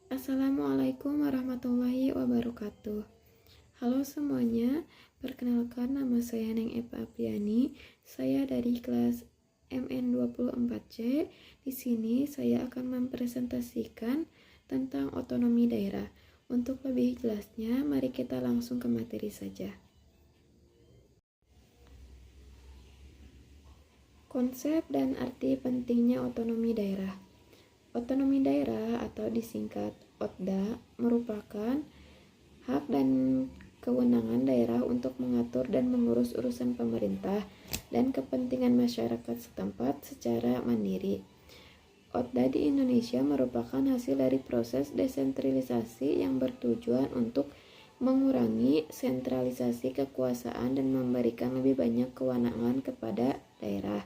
Assalamualaikum warahmatullahi wabarakatuh. Halo semuanya, perkenalkan nama saya Neng Eva Apriani. Saya dari kelas MN24C. Di sini saya akan mempresentasikan tentang otonomi daerah. Untuk lebih jelasnya, mari kita langsung ke materi saja. Konsep dan arti pentingnya otonomi daerah. Otonomi daerah atau disingkat OTDA merupakan hak dan kewenangan daerah untuk mengatur dan mengurus urusan pemerintah dan kepentingan masyarakat setempat secara mandiri. OTDA di Indonesia merupakan hasil dari proses desentralisasi yang bertujuan untuk mengurangi sentralisasi kekuasaan dan memberikan lebih banyak kewenangan kepada daerah.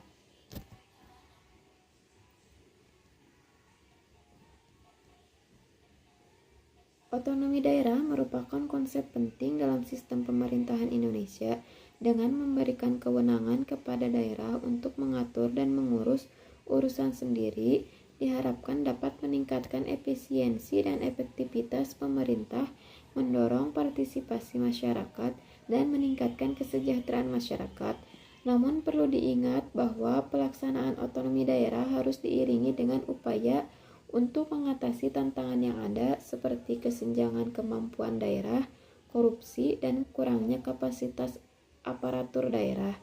Otonomi daerah merupakan konsep penting dalam sistem pemerintahan Indonesia dengan memberikan kewenangan kepada daerah untuk mengatur dan mengurus urusan sendiri, diharapkan dapat meningkatkan efisiensi dan efektivitas pemerintah, mendorong partisipasi masyarakat, dan meningkatkan kesejahteraan masyarakat. Namun perlu diingat bahwa pelaksanaan otonomi daerah harus diiringi dengan upaya untuk mengatasi tantangan yang ada seperti kesenjangan kemampuan daerah, korupsi, dan kurangnya kapasitas aparatur daerah.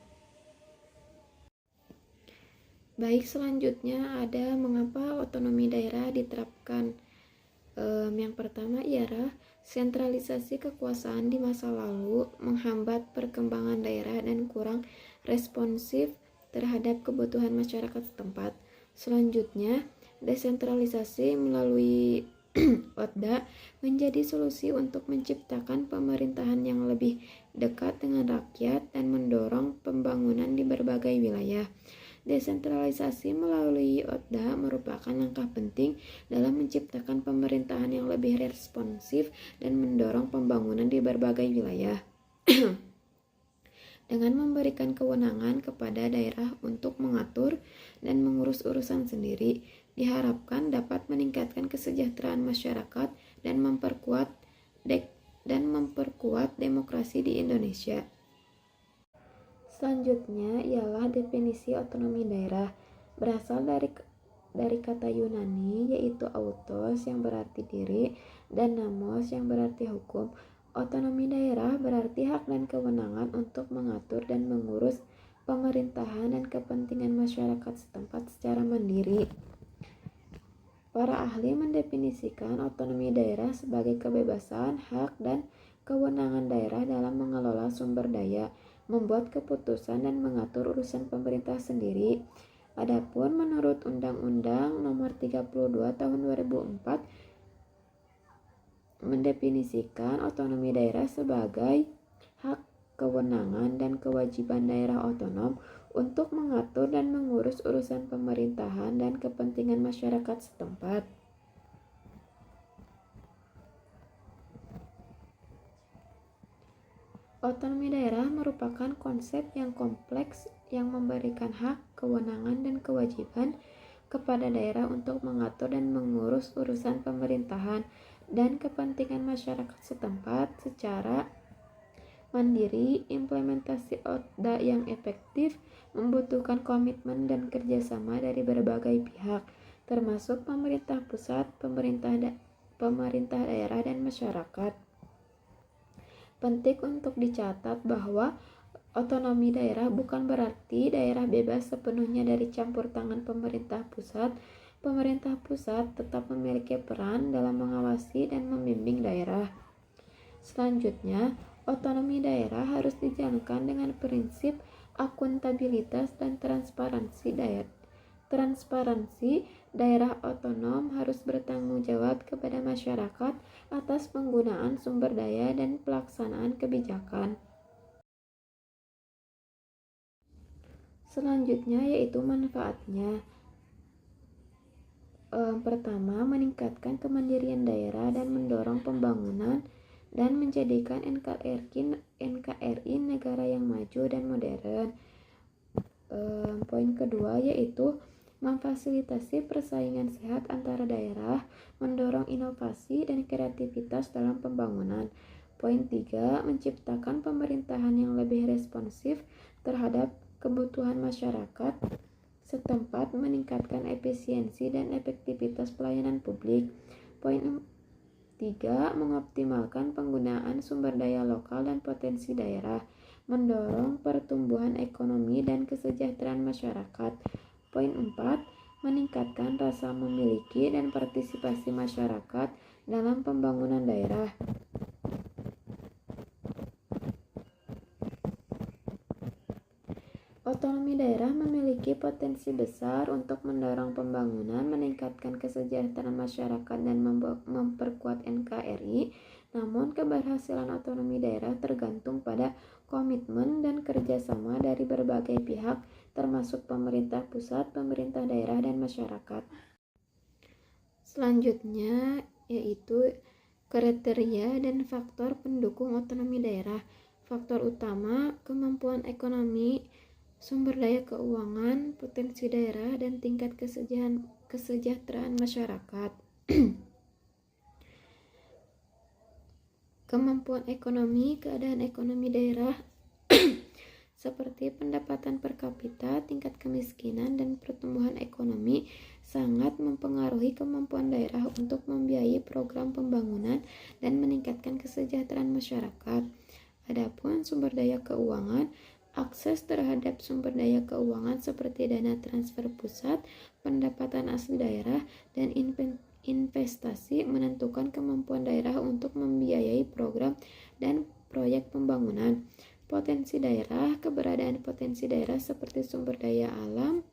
Baik, selanjutnya ada mengapa otonomi daerah diterapkan. Yang pertama ialah sentralisasi kekuasaan di masa lalu menghambat perkembangan daerah dan kurang responsif terhadap kebutuhan masyarakat setempat. Selanjutnya, desentralisasi melalui OTDA menjadi solusi untuk menciptakan pemerintahan yang lebih dekat dengan rakyat dan mendorong pembangunan di berbagai wilayah. Desentralisasi melalui OTDA merupakan langkah penting dalam menciptakan pemerintahan yang lebih responsif dan mendorong pembangunan di berbagai wilayah. Dengan memberikan kewenangan kepada daerah untuk mengatur dan mengurus urusan sendiri, diharapkan dapat meningkatkan kesejahteraan masyarakat dan memperkuat demokrasi di Indonesia. Selanjutnya ialah definisi otonomi daerah. Berasal dari kata Yunani yaitu autos yang berarti diri dan namos yang berarti hukum. Otonomi daerah berarti hak dan kewenangan untuk mengatur dan mengurus pemerintahan dan kepentingan masyarakat setempat secara mandiri. Para ahli mendefinisikan otonomi daerah sebagai kebebasan, hak, dan kewenangan daerah dalam mengelola sumber daya, membuat keputusan, dan mengatur urusan pemerintah sendiri. Adapun menurut Undang-Undang Nomor 32 Tahun 2004 mendefinisikan otonomi daerah sebagai hak, kewenangan, dan kewajiban daerah otonom untuk mengatur dan mengurus urusan pemerintahan dan kepentingan masyarakat setempat. Otonomi daerah merupakan konsep yang kompleks yang memberikan hak, kewenangan, dan kewajiban kepada daerah untuk mengatur dan mengurus urusan pemerintahan dan kepentingan masyarakat setempat secara mandiri. Implementasi OTDA yang efektif membutuhkan komitmen dan kerjasama dari berbagai pihak, termasuk pemerintah pusat, pemerintah daerah, dan masyarakat. Penting untuk dicatat bahwa otonomi daerah bukan berarti daerah bebas sepenuhnya dari campur tangan pemerintah pusat. Pemerintah pusat tetap memiliki peran dalam mengawasi dan membimbing daerah. Selanjutnya, otonomi daerah harus dijalankan dengan prinsip akuntabilitas dan transparansi daerah. Daerah otonom harus bertanggung jawab kepada masyarakat atas penggunaan sumber daya dan pelaksanaan kebijakan. Selanjutnya yaitu manfaatnya. Pertama, meningkatkan kemandirian daerah dan mendorong pembangunan dan menjadikan NKRI negara yang maju dan modern. Poin kedua yaitu memfasilitasi persaingan sehat antara daerah, mendorong inovasi dan kreativitas dalam pembangunan. Poin 3, menciptakan pemerintahan yang lebih responsif terhadap kebutuhan masyarakat setempat, meningkatkan efisiensi dan efektivitas pelayanan publik. Poin 3, mengoptimalkan penggunaan sumber daya lokal dan potensi daerah, mendorong pertumbuhan ekonomi dan kesejahteraan masyarakat. Poin 4, meningkatkan rasa memiliki dan partisipasi masyarakat dalam pembangunan daerah. Otonomi daerah memiliki potensi besar untuk mendorong pembangunan, meningkatkan kesejahteraan masyarakat, dan memperkuat NKRI. Namun, keberhasilan otonomi daerah tergantung pada komitmen dan kerjasama dari berbagai pihak, termasuk pemerintah pusat, pemerintah daerah, dan masyarakat. Selanjutnya yaitu kriteria dan faktor pendukung otonomi daerah. Faktor utama, kemampuan ekonomi, sumber daya keuangan, potensi daerah, dan tingkat kesejahteraan masyarakat. Kemampuan ekonomi, keadaan ekonomi daerah seperti pendapatan per kapita, tingkat kemiskinan, dan pertumbuhan ekonomi sangat mempengaruhi kemampuan daerah untuk membiayai program pembangunan dan meningkatkan kesejahteraan masyarakat. Adapun sumber daya keuangan, akses terhadap sumber daya keuangan seperti dana transfer pusat, pendapatan asli daerah, dan investasi menentukan kemampuan daerah untuk membiayai program dan proyek pembangunan. Potensi daerah, keberadaan potensi daerah seperti sumber daya alam,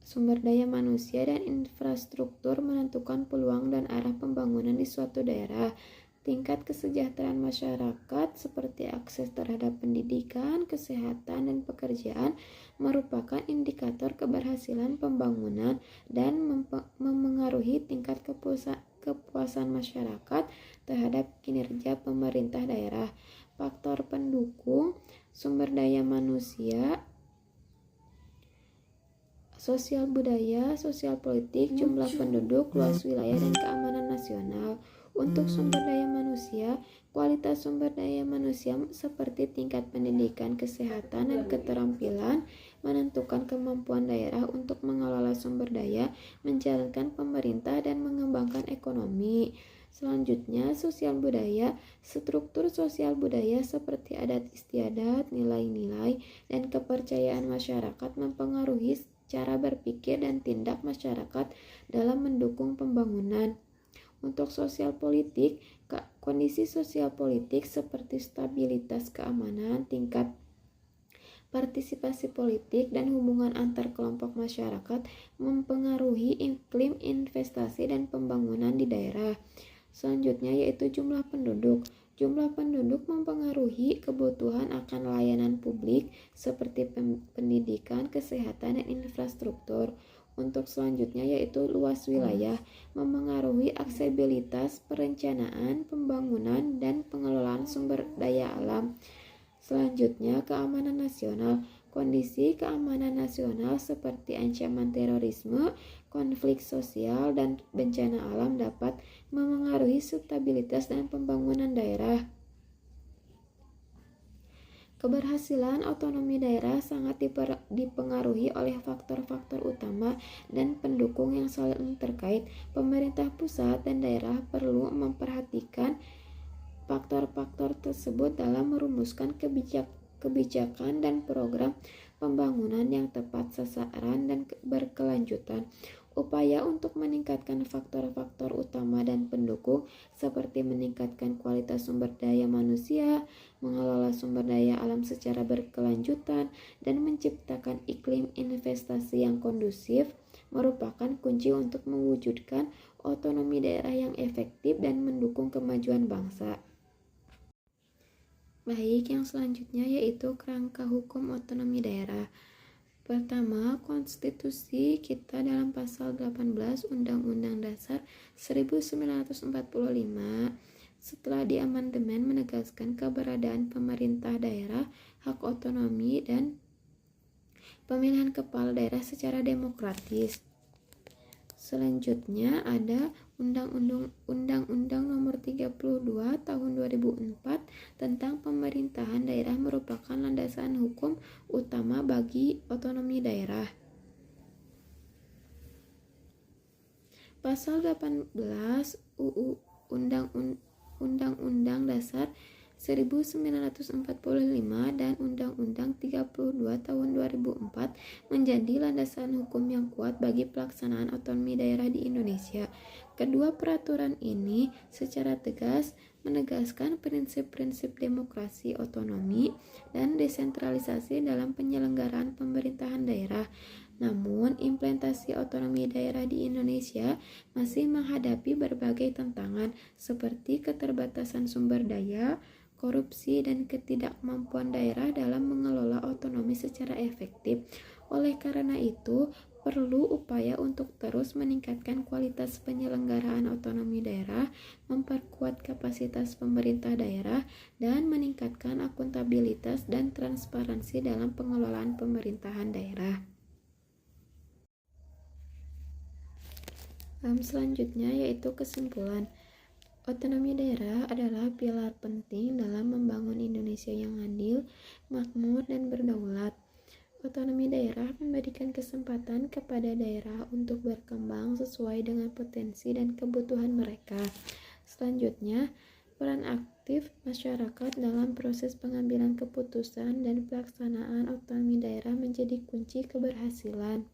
sumber daya manusia, dan infrastruktur menentukan peluang dan arah pembangunan di suatu daerah. Tingkat kesejahteraan masyarakat seperti akses terhadap pendidikan, kesehatan, dan pekerjaan merupakan indikator keberhasilan pembangunan dan memengaruhi tingkat kepuasan masyarakat terhadap kinerja pemerintah daerah. Faktor pendukung, sumber daya manusia, sosial budaya, sosial politik, jumlah penduduk, luas wilayah, dan keamanan nasional. Untuk sumber daya manusia, kualitas sumber daya manusia seperti tingkat pendidikan, kesehatan, dan keterampilan menentukan kemampuan daerah untuk mengelola sumber daya, menjalankan pemerintah, dan mengembangkan ekonomi. Selanjutnya, sosial budaya. Struktur sosial budaya seperti adat istiadat, nilai-nilai, dan kepercayaan masyarakat mempengaruhi cara berpikir dan tindak masyarakat dalam mendukung pembangunan. Untuk sosial politik, kondisi sosial politik seperti stabilitas keamanan, tingkat partisipasi politik, dan hubungan antar kelompok masyarakat mempengaruhi iklim investasi dan pembangunan di daerah. Selanjutnya yaitu jumlah penduduk. Jumlah penduduk mempengaruhi kebutuhan akan layanan publik seperti pendidikan, kesehatan, dan infrastruktur. Untuk selanjutnya yaitu luas wilayah, mempengaruhi aksesibilitas, perencanaan, pembangunan, dan pengelolaan sumber daya alam. Selanjutnya, keamanan nasional. Kondisi keamanan nasional seperti ancaman terorisme, konflik sosial, dan bencana alam dapat memengaruhi stabilitas dan pembangunan daerah. Keberhasilan otonomi daerah sangat dipengaruhi oleh faktor-faktor utama dan pendukung yang saling terkait. Pemerintah pusat dan daerah perlu memperhatikan faktor-faktor tersebut dalam merumuskan kebijakan dan program pembangunan yang tepat sasaran dan berkelanjutan. Upaya untuk meningkatkan faktor-faktor utama dan pendukung seperti meningkatkan kualitas sumber daya manusia, mengelola sumber daya alam secara berkelanjutan, dan menciptakan iklim investasi yang kondusif merupakan kunci untuk mewujudkan otonomi daerah yang efektif dan mendukung kemajuan bangsa. Baik, yang selanjutnya yaitu kerangka hukum otonomi daerah. Pertama, konstitusi kita dalam pasal 18 Undang-Undang Dasar 1945 setelah diamandemen menegaskan keberadaan pemerintah daerah, hak otonomi, dan pemilihan kepala daerah secara demokratis. Selanjutnya ada Undang-Undang Nomor 32 Tahun 2004 tentang Pemerintahan Daerah merupakan landasan hukum utama bagi otonomi daerah. Pasal 18 UU Undang-Undang Dasar 1945 dan Undang-Undang 32 Tahun 2004 menjadi landasan hukum yang kuat bagi pelaksanaan otonomi daerah di Indonesia. Kedua peraturan ini secara tegas menegaskan prinsip-prinsip demokrasi, otonomi, dan desentralisasi dalam penyelenggaraan pemerintahan daerah. Namun, implementasi otonomi daerah di Indonesia masih menghadapi berbagai tantangan seperti keterbatasan sumber daya, korupsi, dan ketidakmampuan daerah dalam mengelola otonomi secara efektif. Oleh karena itu, perlu upaya untuk terus meningkatkan kualitas penyelenggaraan otonomi daerah, memperkuat kapasitas pemerintah daerah, dan meningkatkan akuntabilitas dan transparansi dalam pengelolaan pemerintahan daerah. Selanjutnya yaitu kesimpulan. Otonomi daerah adalah pilar penting dalam membangun Indonesia yang adil, makmur, dan berdaulat. Otonomi daerah memberikan kesempatan kepada daerah untuk berkembang sesuai dengan potensi dan kebutuhan mereka. Selanjutnya, peran aktif masyarakat dalam proses pengambilan keputusan dan pelaksanaan otonomi daerah menjadi kunci keberhasilan.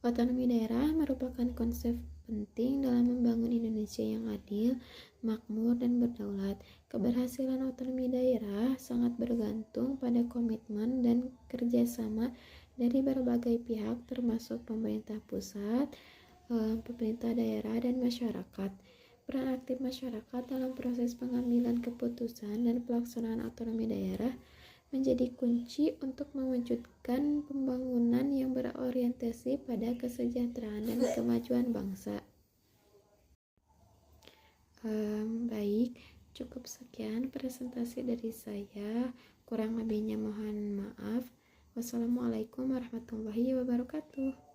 Otonomi daerah merupakan konsep penting dalam membangun Indonesia yang adil, makmur, dan berdaulat. Keberhasilan otonomi daerah sangat bergantung pada komitmen dan kerjasama dari berbagai pihak termasuk pemerintah pusat, pemerintah daerah, dan masyarakat. Peran aktif masyarakat dalam proses pengambilan keputusan dan pelaksanaan otonomi daerah menjadi kunci untuk mewujudkan pembangunan yang berorientasi pada kesejahteraan dan kemajuan bangsa. Baik, cukup sekian presentasi dari saya. Kurang lebihnya mohon maaf. Wassalamualaikum warahmatullahi wabarakatuh.